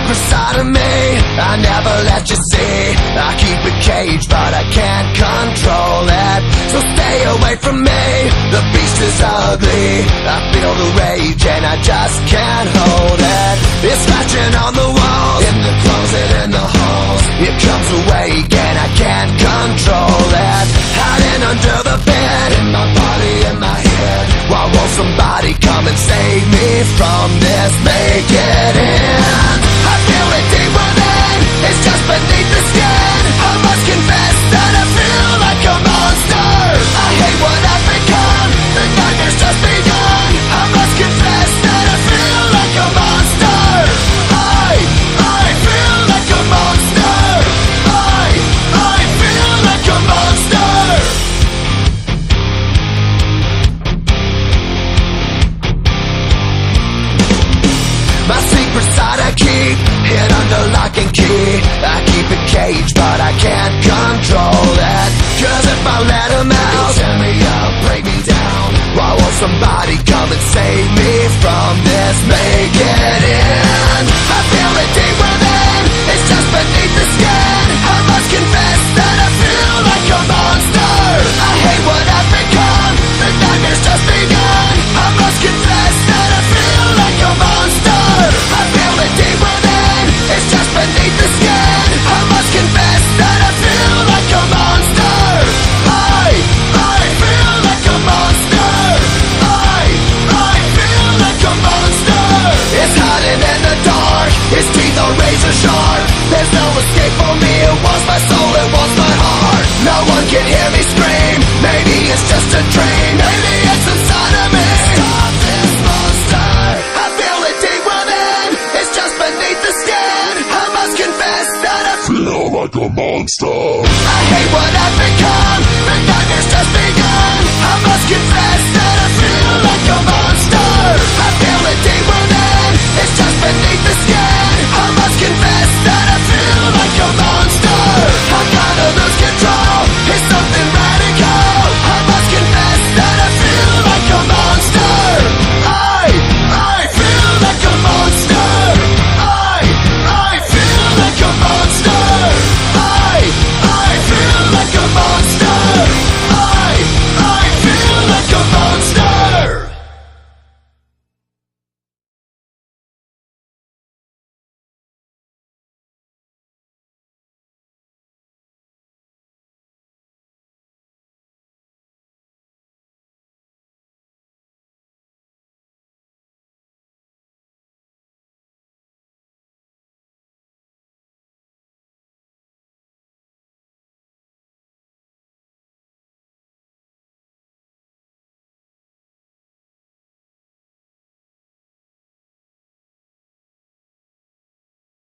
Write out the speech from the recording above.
secret side of me I never let you see. I keep it caged but I can't control it. So stay away from me, the beast is ugly. I feel the rage and I just can't hold it. It's scratching on the walls, in the closet, in the halls. It comes awake and I can't control it. Hiding under the bed, in my body, in my head. Why won't somebody come and save me from this? Make it end. I feel it deep within, it's just beneath the skin. I must confess that I feel like a monster. I hate what I've become, the nightmare's just begun. I must confess that I feel like a monster. I feel like a monster. I feel like a monster. My secret side I keep hid under lock and key. I keep it caged but I can't control it. Cause if I let him out, he'll tear me up, break me down. Why won't somebody come and save me from this? Make it end. I feel it deep within, it's just beneath the skin. I must confess that I feel like a monster. I hate what I've become, the nightmare's just begun. I must confess that I feel like a monster. I feel it deep within, it's just beneath the skin. I must confess that I feel like a monster. I feel like a monster. I feel like a monster. It's hiding in the dark, its teeth are razor sharp. There's no escape for me, it wants my soul, it wants my heart. No one can hear me scream, maybe it's just a dream. Maybe it's inside of me. Stop this monster. I feel it deep within, it's just beneath the skin. I must confess that I feel like a monster. I hate what I've become, the nightmare's just begun. I must confess that I feel like a monster. I feel it deep within, it's just beneath the skin.